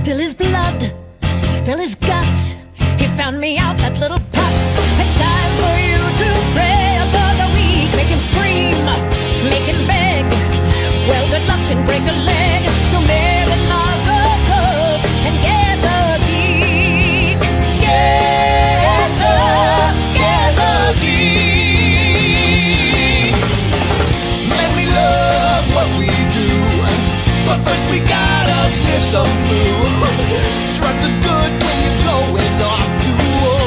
spill his blood, spill his guts. He found me out that little putz. It's time for you to pray above the weak. Make him scream, make him beg. Well, good luck and break a leg. So Mary Mazel Tov and get the geek. Get the geek. Let me love what we do, but first we gotta sniff some glue. Drugs are good when you're going off to war.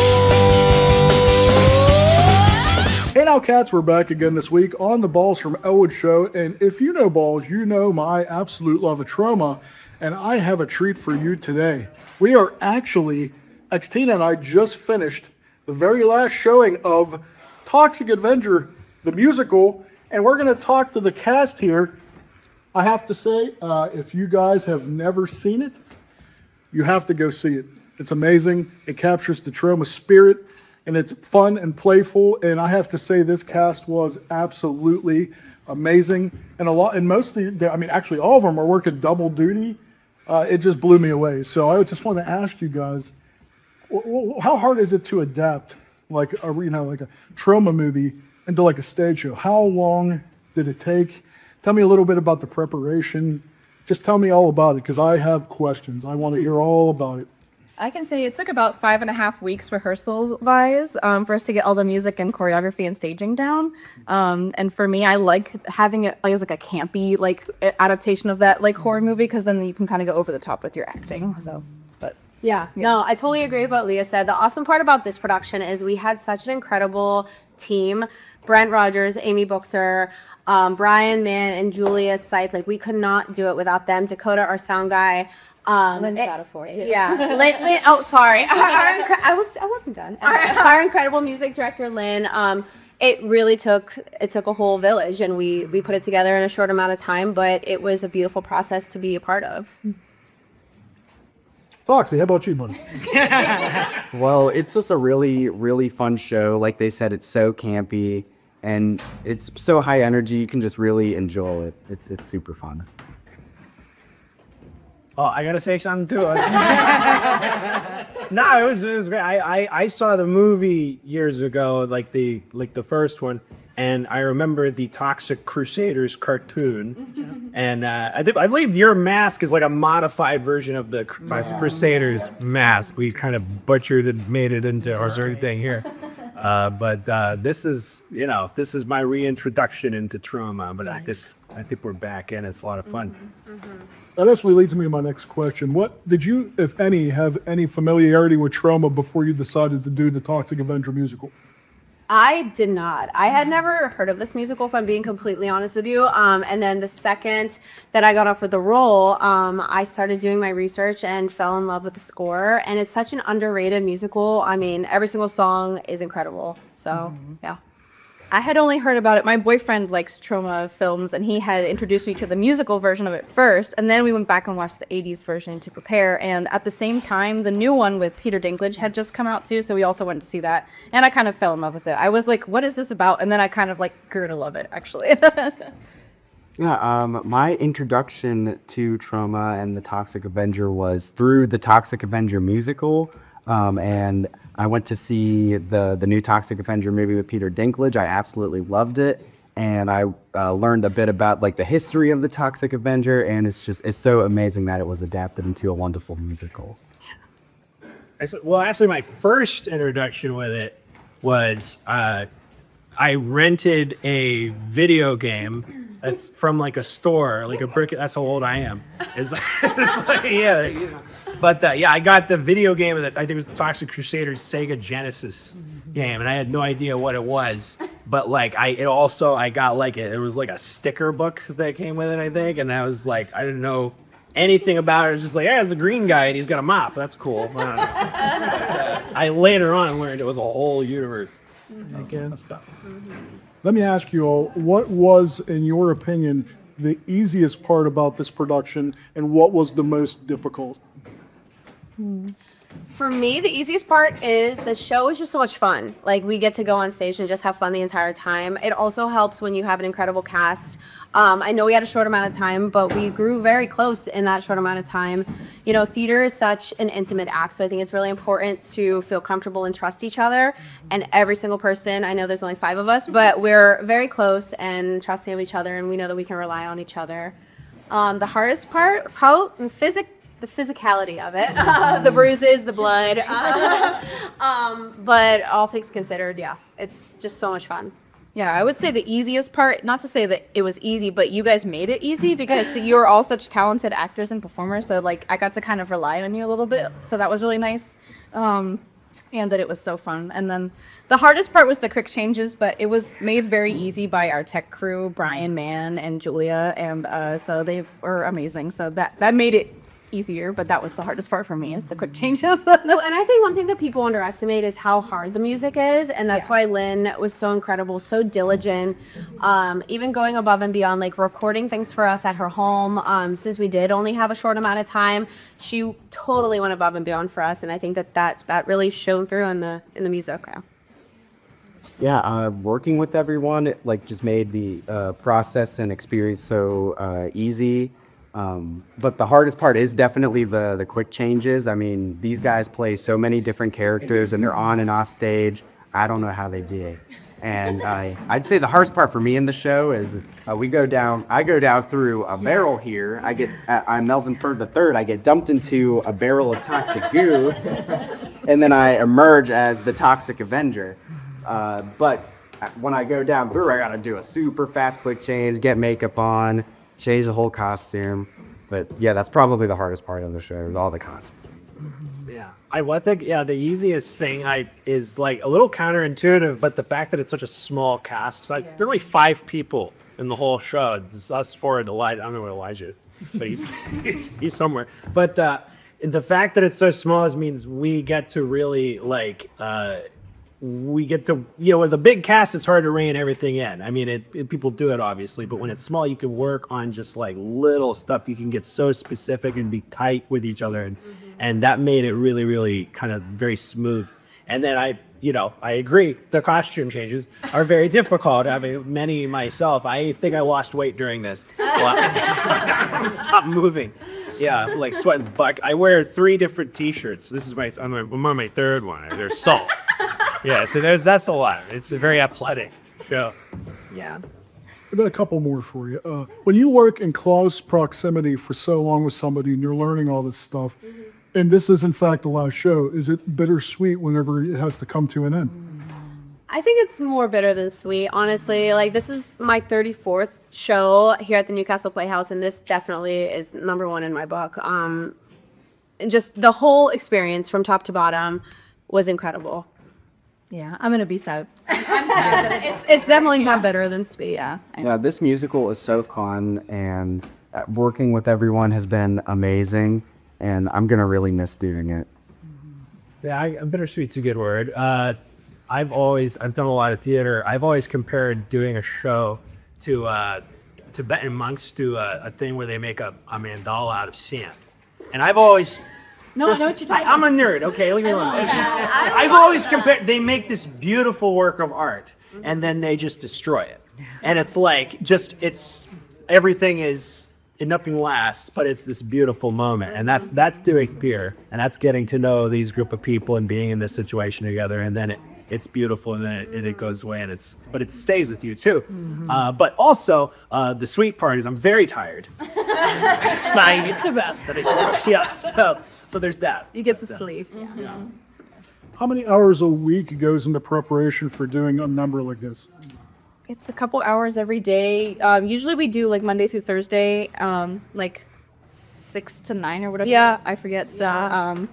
Hey now, cats, we're back again this week on the Balls from Ellwood show, and if you know balls, you know my absolute love of trauma, and I have a treat for you today. We are actually, Xtina and I just finished the very last showing of Toxic Avenger The Musical, and we're going to talk to the cast here. I have to say, if you guys have never seen it, you have to go see it. It's amazing. It captures the trauma spirit, and it's fun and playful. And I have to say, this cast was absolutely amazing. And actually, all of them are working double duty. It just blew me away. So I just want to ask you guys, how hard is it to adapt like a trauma movie into like a stage show? How long did it take? Tell me a little bit about the preparation. Just tell me all about it, because I have questions. I want to hear all about it. I can say it took about 5.5 weeks rehearsal-wise for us to get all the music and choreography and staging down. And for me, I like having it as like a campy adaptation of that horror movie, because then you can kind of go over the top with your acting. Yeah, no, I totally agree with what Leah said. The awesome part about this production is we had such an incredible team. Brent Rogers, Amy Buchter, Brian Mann, and Julia Scythe. We could not do it without them. Dakota, our sound guy. Lynn's got it for you. Yeah. Lynn, oh, sorry. I wasn't done. Our incredible music director, Lynn. It really took a whole village, and we put it together in a short amount of time, but it was a beautiful process to be a part of. Foxy, how about you, buddy? Well, it's just a really, really fun show. Like they said, it's so campy, and it's so high energy. You can just really enjoy it. It's super fun. Oh, I gotta say something too. No, it was great. I saw the movie years ago, like the first one, and I remember the Toxic Crusaders cartoon. And I believe your mask is like a modified version of the Crusaders mask. We kind of butchered and made it into our sort of thing here. But this is my reintroduction into trauma. But Nice. I think we're back in. It's a lot of fun. That actually leads me to my next question. What did you, if any, have any familiarity with trauma before you decided to do the Toxic Avenger musical? I did not. I had never heard of this musical, if I'm being completely honest with you. And then the second that I got offered the role, I started doing my research and fell in love with the score. And it's such an underrated musical. I mean, every single song is incredible. So, yeah. I had only heard about it. My boyfriend likes trauma films, and he had introduced me to the musical version of it first, and then we went back and watched the 80s version to prepare. And at the same time, the new one with Peter Dinklage had just come out too, so we also went to see that. And I kind of fell in love with it. I was like, what is this about? And then I kind of grew to love it, actually. Yeah, my introduction to trauma and the Toxic Avenger was through the Toxic Avenger musical, and I went to see the new Toxic Avenger movie with Peter Dinklage. I absolutely loved it, and I learned a bit about the history of the Toxic Avenger, and it's so amazing that it was adapted into a wonderful musical. Well, actually, my first introduction with it was I rented a video game that's from a store, like a brick. That's how old I am. Yeah. But I got the video game that I think it was the Toxic Crusaders Sega Genesis game, and I had no idea what it was. But I got it was a sticker book that came with it, I think, and I was I didn't know anything about it. It was just it's a green guy and he's got a mop. That's cool. I later on learned it was a whole universe of stuff. Let me ask you all, what was, in your opinion, the easiest part about this production, and what was the most difficult? For me, the easiest part is the show is just so much fun. Like, we get to go on stage and just have fun the entire time. It also helps when you have an incredible cast. I know we had a short amount of time, but we grew very close in that short amount of time. You know, theater is such an intimate act, so I think it's really important to feel comfortable and trust each other. And every single person, I know there's only 5 of us, but we're very close and trusting of each other, and we know that we can rely on each other. The hardest part, the physicality of it, the bruises, the blood. But all things considered, yeah, it's just so much fun. Yeah, I would say the easiest part, not to say that it was easy, but you guys made it easy because you're all such talented actors and performers. So like I got to kind of rely on you a little bit. So that was really nice. And that it was so fun. And then the hardest part was the quick changes, but it was made very easy by our tech crew, Brian, Mann, and Julia. And so they were amazing. So that made it easier, but that was the hardest part for me is the quick changes. No, and I think one thing that people underestimate is how hard the music is, and that's why Lynn was so incredible, so diligent, even going above and beyond, like recording things for us at her home. Since we did only have a short amount of time, she totally went above and beyond for us, and I think that really shone through in the music. Yeah, working with everyone, it like just made the process and experience so easy. But the hardest part is definitely the quick changes. I mean, these guys play so many different characters and they're on and off stage. I don't know how they did. And I'd say the hardest part for me in the show is I go down through a barrel here. I'm Melvin Ferd the Third. I get dumped into a barrel of toxic goo, and then I emerge as the Toxic Avenger. But when I go down through, I gotta do a super fast quick change, get makeup on, change the whole costume. But yeah, that's probably the hardest part of the show, is all the costumes. Yeah, I think the easiest thing is like a little counterintuitive, but the fact that it's such a small cast. Like there are only 5 people in the whole show. It's us 4 and Elijah. I don't know where Elijah is, but he's somewhere. But the fact that it's so small means we get to really with a big cast, it's hard to rein everything in. I mean, people do it obviously, but when it's small, you can work on just like little stuff. You can get so specific and be tight with each other, and that made it really, really kind of very smooth. And then I agree, the costume changes are very difficult. I mean, many myself, I think I lost weight during this. Stop moving. Yeah, like sweating buck. I wear 3 different T-shirts. This is I'm on my 3rd one. There's salt. Yeah, so that's a lot. It's very athletic. Yeah. I got a couple more for you. When you work in close proximity for so long with somebody and you're learning all this stuff, and this is in fact the last show, is it bittersweet whenever it has to come to an end? I think it's more bitter than sweet, honestly. Like, this is my 34th show here at the new Castle Playhouse, and this definitely is #1 in my book. And just the whole experience from top to bottom was incredible. Yeah, I'm gonna be sad. It's definitely not better than sweet. Yeah. Yeah, this musical is so fun, and working with everyone has been amazing, and I'm gonna really miss doing it. Yeah, bittersweet's a good word. I've done a lot of theater. I've always compared doing a show to Tibetan monks do a thing where they make a mandala out of sand, and I've always. No, I know what you're talking I'm a nerd. Okay, leave me alone. I've always compared. They make this beautiful work of art, and then they just destroy it. And it's like everything is nothing lasts, but it's this beautiful moment, and that's doing theater, and that's getting to know these group of people and being in this situation together, and then it's beautiful, and then it goes away, but it stays with you too. But also the sweet part is I'm very tired. It's the best. Yeah. So there's that. You get to sleep. Yeah. How many hours a week goes into preparation for doing a number like this? It's a couple hours every day. Usually we do like Monday through Thursday, like 6 to 9 or whatever. Yeah. I forget.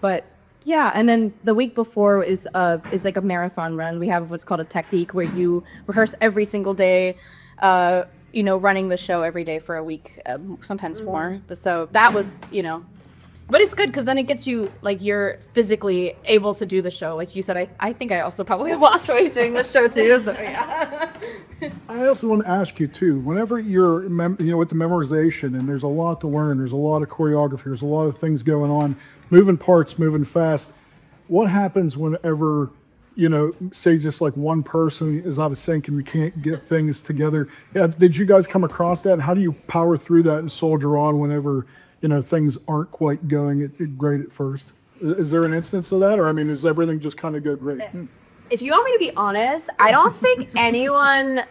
But yeah, and then the week before is like a marathon run. We have what's called a technique where you rehearse every single day. Running the show every day for a week, sometimes more. But so that was, But it's good because then it gets you, like, you're physically able to do the show. Like you said, I think I also probably lost weight doing the show too. So yeah. I also want to ask you too, whenever you're, with the memorization, and there's a lot to learn, there's a lot of choreography, there's a lot of things going on, moving parts, moving fast. what happens whenever, you know, say just like one person is out of sync and we can't get things together? Yeah, did you guys come across that? And how do you power through that and soldier on whenever, you know, things aren't quite going great at first? Is there an instance of that? Or, I mean, is everything just kind of go great? If you want me to be honest, I don't think anyone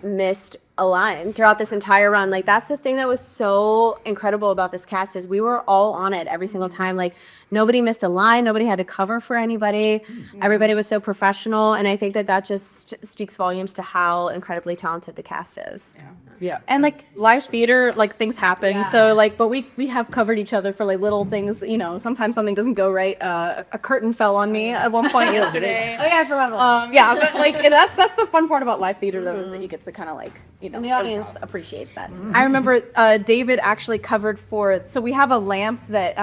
missed a line throughout this entire run. Like, that's the thing that was so incredible about this cast is we were all on it every single time. Like, nobody missed a line. Nobody had to cover for anybody. Everybody was so professional. And I think that that just speaks volumes to how incredibly talented the cast is. Yeah. And like live theater, like things happen. So like, but we have covered each other for like little things. You know, sometimes something doesn't go right. A curtain fell on me at one point yesterday. Oh yeah, I forgot. Yeah, but like and that's the fun part about live theater though is that you get to kind of like And the audience appreciates that too. I remember David actually covered for. So we have a lamp that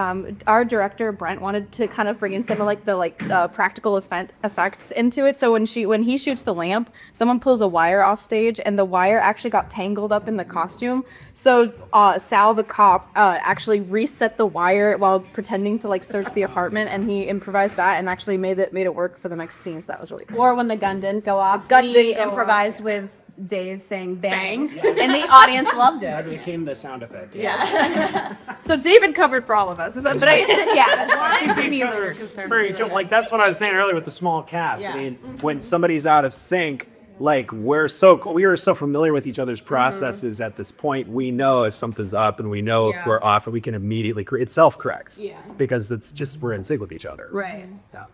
our director Brent wanted to kind of bring in some of like the practical effects into it. So when he shoots the lamp, someone pulls a wire off stage, and the wire actually got tangled up in the costume. So Sal the cop actually reset the wire while pretending to like search the apartment, and he improvised that and actually made it work for the next scenes. That was really cool. Or when the gun didn't go off, Gun we didn't go improvised with Dave saying bang, and the audience loved That it. became the sound effect. So David covered for all of us. Is that right? Yeah, as long as the music are concerned. Very chill. Like that's what I was saying earlier with the small cast. Yeah. I mean, when somebody's out of sync, like we were so familiar with each other's processes at this point. We know if something's up, and we know if we're off, and we can immediately it self-corrects. Yeah. Because it's just we're in sync with each other. Right. Yeah.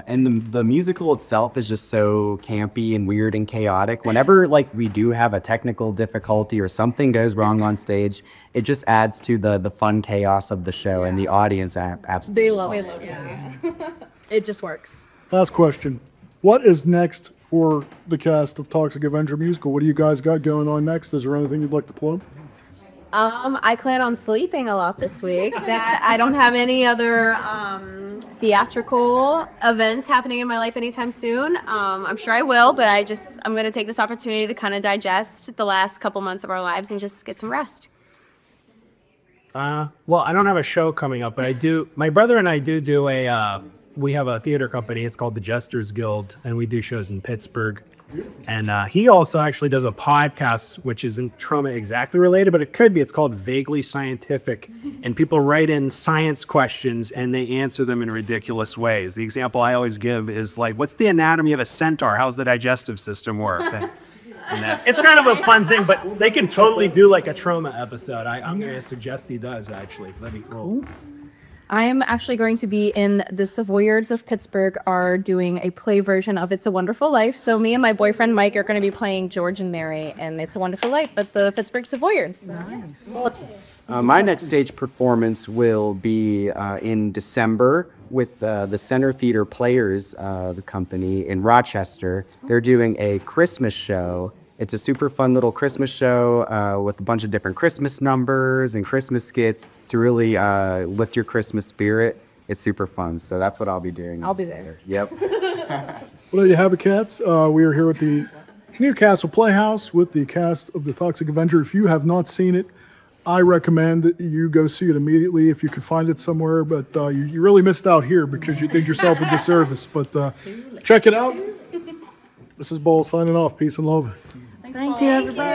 And the musical itself is just so campy and weird and chaotic. Whenever like we do have a technical difficulty or something goes wrong on stage, it just adds to the fun chaos of the show, and the audience absolutely They love it. It just works. Last question. What is next for the cast of Toxic Avenger Musical? What do you guys got going on next? Is there anything you'd like to plug? I plan on sleeping a lot this week. That I don't have any other theatrical events happening in my life anytime soon. I'm sure I will, but I'm going to take this opportunity to kind of digest the last couple months of our lives and just get some rest. Well, I don't have a show coming up, but I do. My brother and I do a. We have a theater company. It's called the Jesters Guild, and we do shows in Pittsburgh. And he also actually does a podcast, which isn't trauma exactly related, but it could be. It's called Vaguely Scientific. And people write in science questions, and they answer them in ridiculous ways. The example I always give is like, what's the anatomy of a centaur? How's the digestive system work? It's kind of a fun thing, but they can totally do like a trauma episode. I'm going to suggest he does, actually. Let me roll. I am actually going to be in the Savoyards of Pittsburgh are doing a play version of It's a Wonderful Life. So me and my boyfriend Mike are going to be playing George and Mary and It's a Wonderful Life at the Pittsburgh Savoyards. Nice. My next stage performance will be in December with the Center Theater Players, the company in Rochester. They're doing a Christmas show. It's a super fun little Christmas show with a bunch of different Christmas numbers and Christmas skits to really lift your Christmas spirit. It's super fun. So that's what I'll be doing. I'll be there. Yep. Well, there you have it, cats. We are here at the new Castle Playhouse with the cast of the Toxic Avenger. If you have not seen it, I recommend that you go see it immediately if you can find it somewhere. But you really missed out here because you did yourself a disservice. But check it out. This is Bull signing off. Peace and love. Thank you, everybody.